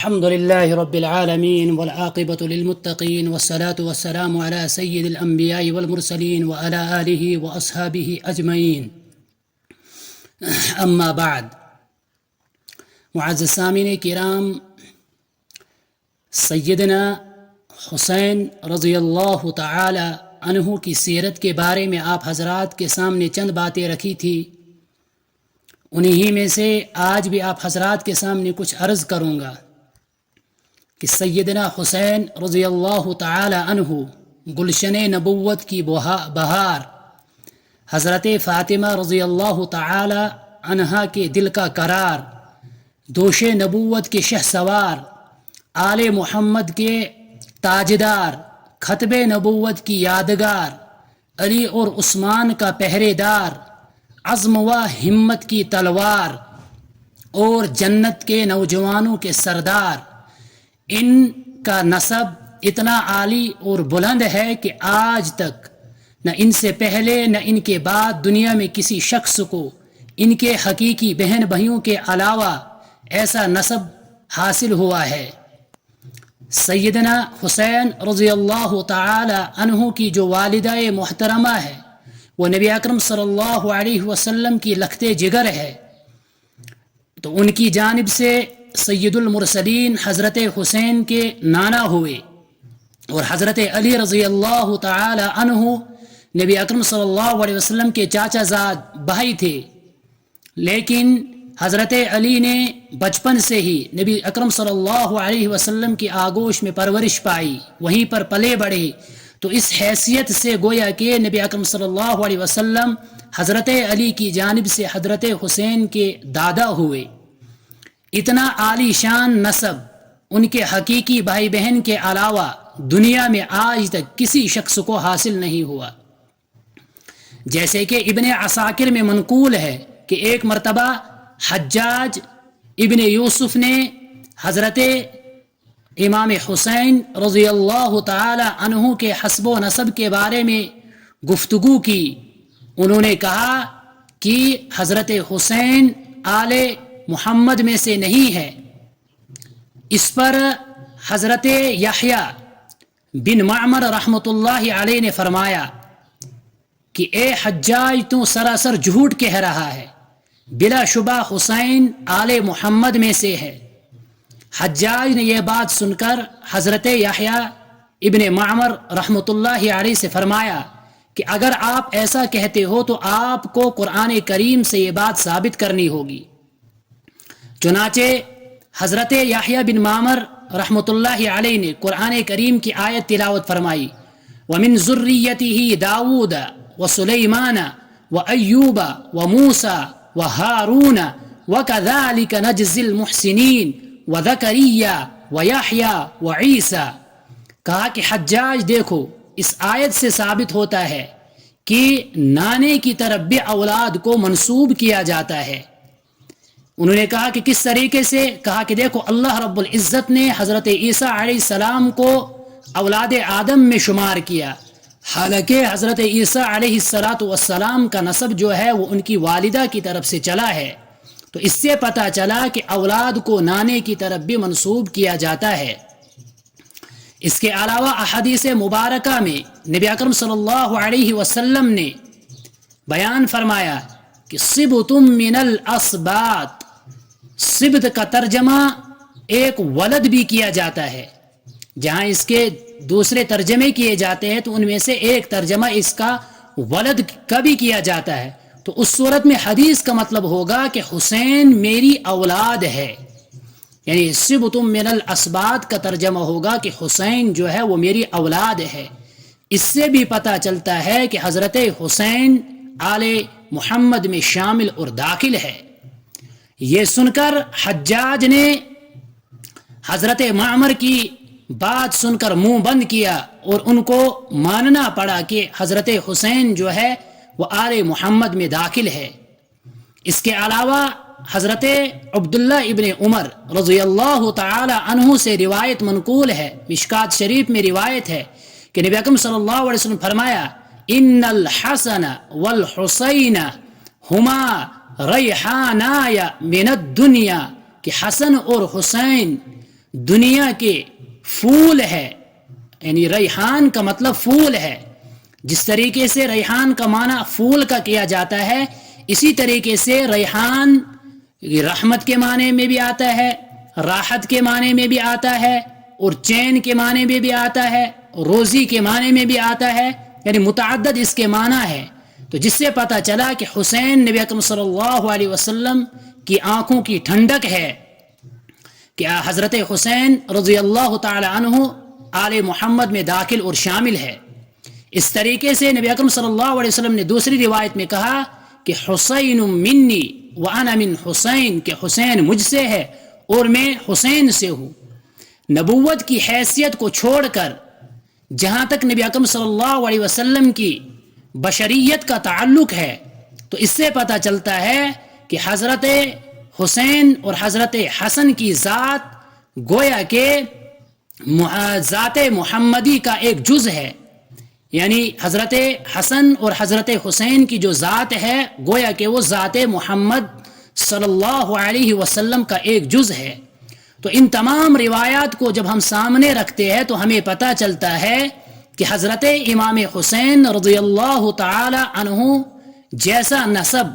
الحمد لله رب العالمين والعاقبة للمتقين والصلاة والسلام على سيد الأنبياء والمرسلين وعلى آله وأصحابه أجمعين أما بعد. معزز سامعین کرام، سیدنا حسین رضی اللہ تعالی عنہ کی سیرت کے بارے میں آپ حضرات کے سامنے چند باتیں رکھی تھی. انہی میں سے آج بھی آپ حضرات کے سامنے کچھ عرض کروں گا کہ سیدنا حسین رضی اللہ تعالی عنہ گلشن نبوت کی بہار، حضرت فاطمہ رضی اللہ تعالی عنہا کے دل کا قرار، دوش نبوت کے شہ سوار، آل محمد کے تاجدار، ختم نبوت کی یادگار، علی اور عثمان کا پہرے دار، عزم و ہمت کی تلوار اور جنت کے نوجوانوں کے سردار. ان کا نسب اتنا عالی اور بلند ہے کہ آج تک نہ ان سے پہلے نہ ان کے بعد دنیا میں کسی شخص کو ان کے حقیقی بہن بھائیوں کے علاوہ ایسا نسب حاصل ہوا ہے. سیدنا حسین رضی اللہ تعالی عنہ کی جو والدہ محترمہ ہے وہ نبی اکرم صلی اللہ علیہ وسلم کی لخت جگر ہے. تو ان کی جانب سے سید المرسلین حضرت حسین کے نانا ہوئے، اور حضرت علی رضی اللہ تعالی عنہ نبی اکرم صلی اللہ علیہ وسلم کے چاچا زاد بھائی تھے. لیکن حضرت علی نے بچپن سے ہی نبی اکرم صلی اللہ علیہ وسلم کی آغوش میں پرورش پائی، وہیں پر پلے بڑھے. تو اس حیثیت سے گویا کہ نبی اکرم صلی اللہ علیہ وسلم حضرت علی کی جانب سے حضرت حسین کے دادا ہوئے. اتنا عالی شان نسب ان کے حقیقی بھائی بہن کے علاوہ دنیا میں آج تک کسی شخص کو حاصل نہیں ہوا. جیسے کہ ابن عساکر میں منقول ہے کہ ایک مرتبہ حجاج ابن یوسف نے حضرت امام حسین رضی اللہ تعالی عنہ کے حسب و نسب کے بارے میں گفتگو کی. انہوں نے کہا کہ حضرت حسین آل محمد میں سے نہیں ہے. اس پر حضرت یحییٰ بن معمر رحمۃ اللہ علیہ نے فرمایا کہ اے حجاج تو سراسر جھوٹ کہہ رہا ہے، بلا شبہ حسین آل محمد میں سے ہے. حجاج نے یہ بات سن کر حضرت یحییٰ ابن معمر رحمۃ اللہ علیہ سے فرمایا کہ اگر آپ ایسا کہتے ہو تو آپ کو قرآن کریم سے یہ بات ثابت کرنی ہوگی. چنانچہ حضرت یحییٰ بن معمر رحمۃ اللہ علیہ نے قرآن کریم کی آیت تلاوت فرمائی، وَمِن ذُرِّيَّتِهِ داود وسلیمان وایوب وموسیٰ وہارون وَكَذَلِكَ نَجْزِي الْمُحْسِنِينَ وَذَكَرِيَّا وَيَحْيَا وَعِیسیٰ. کہا کہ حجاج دیکھو، اس آیت سے ثابت ہوتا ہے کہ نانے کی طرف بھی اولاد کو منسوب کیا جاتا ہے. انہوں نے کہا کہ کس طریقے سے؟ کہا کہ دیکھو اللہ رب العزت نے حضرت عیسیٰ علیہ السلام کو اولاد آدم میں شمار کیا، حالانکہ حضرت عیسیٰ علیہ السلام کا نسب جو ہے وہ ان کی والدہ کی طرف سے چلا ہے. تو اس سے پتہ چلا کہ اولاد کو نانے کی طرف بھی منسوب کیا جاتا ہے. اس کے علاوہ احادیث مبارکہ میں نبی اکرم صلی اللہ علیہ وسلم نے بیان فرمایا کہ صبت من الاسباط. صبت کا ترجمہ ایک ولد بھی کیا جاتا ہے، جہاں اس کے دوسرے ترجمے کیے جاتے ہیں تو ان میں سے ایک ترجمہ اس کا ولد کا بھی کیا جاتا ہے. تو اس صورت میں حدیث کا مطلب ہوگا کہ حسین میری اولاد ہے، یعنی صبت من الاسباط کا ترجمہ ہوگا کہ حسین جو ہے وہ میری اولاد ہے. اس سے بھی پتہ چلتا ہے کہ حضرت حسین آل محمد میں شامل اور داخل ہے. یہ سن کر حجاج نے حضرت معمر کی بات سن کر منہ بند کیا اور ان کو ماننا پڑا کہ حضرت حسین جو ہے وہ آل محمد میں داخل ہے. اس کے علاوہ حضرت عبداللہ ابن عمر رضی اللہ تعالی عنہ سے روایت منقول ہے، مشکات شریف میں روایت ہے کہ نبی اکرم صلی اللہ علیہ وسلم فرمایا، ان الحسن والحسین ہما ریحانای من الدنیا، کہ حسن اور حسین دنیا کے پھول ہے، یعنی ریحان کا مطلب پھول ہے. جس طریقے سے ریحان کا معنی پھول کا کیا جاتا ہے، اسی طریقے سے ریحان رحمت کے معنی میں بھی آتا ہے، راحت کے معنی میں بھی آتا ہے، اور چین کے معنی میں بھی آتا ہے، روزی کے معنی میں بھی آتا ہے، یعنی متعدد اس کے معنی ہے. تو جس سے پتہ چلا کہ حسین نبی اکرم صلی اللہ علیہ وسلم کی آنکھوں کی ٹھنڈک ہے، کہ حضرت حسین رضی اللہ تعالی عنہ آل محمد میں داخل اور شامل ہے. اس طریقے سے نبی اکرم صلی اللہ علیہ وسلم نے دوسری روایت میں کہا کہ حسین منی وانا من حسین، کہ حسین مجھ سے ہے اور میں حسین سے ہوں. نبوت کی حیثیت کو چھوڑ کر جہاں تک نبی اکرم صلی اللہ علیہ وسلم کی بشریت کا تعلق ہے، تو اس سے پتہ چلتا ہے کہ حضرت حسین اور حضرت حسن کی ذات گویا کہ ذات محمدی کا ایک جز ہے. یعنی حضرت حسن اور حضرت حسین کی جو ذات ہے گویا کہ وہ ذات محمد صلی اللہ علیہ وسلم کا ایک جز ہے. تو ان تمام روایات کو جب ہم سامنے رکھتے ہیں تو ہمیں پتہ چلتا ہے کہ حضرت امام حسین رضی اللہ تعالی عنہ جیسا نسب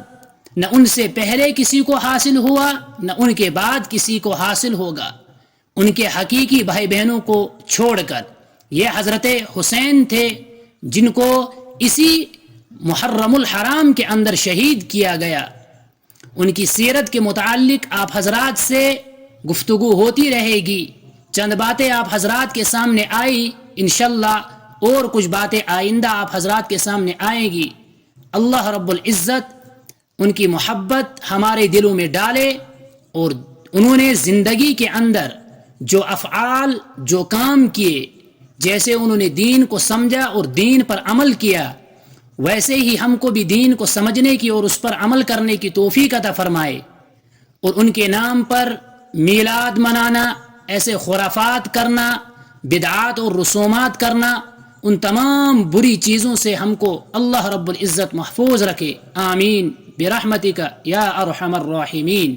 نہ ان سے پہلے کسی کو حاصل ہوا، نہ ان کے بعد کسی کو حاصل ہوگا، ان کے حقیقی بھائی بہنوں کو چھوڑ کر. یہ حضرت حسین تھے جن کو اسی محرم الحرام کے اندر شہید کیا گیا. ان کی سیرت کے متعلق آپ حضرات سے گفتگو ہوتی رہے گی. چند باتیں آپ حضرات کے سامنے آئی، انشاءاللہ اور کچھ باتیں آئندہ آپ حضرات کے سامنے آئیں گی. اللہ رب العزت ان کی محبت ہمارے دلوں میں ڈالے، اور انہوں نے زندگی کے اندر جو افعال، جو کام کیے، جیسے انہوں نے دین کو سمجھا اور دین پر عمل کیا، ویسے ہی ہم کو بھی دین کو سمجھنے کی اور اس پر عمل کرنے کی توفیق عطا فرمائے. اور ان کے نام پر میلاد منانا، ایسے خرافات کرنا، بدعات اور رسومات کرنا، ان تمام بری چیزوں سے ہم کو اللہ رب العزت محفوظ رکھے. آمین برحمتک یا ارحم الراحمین.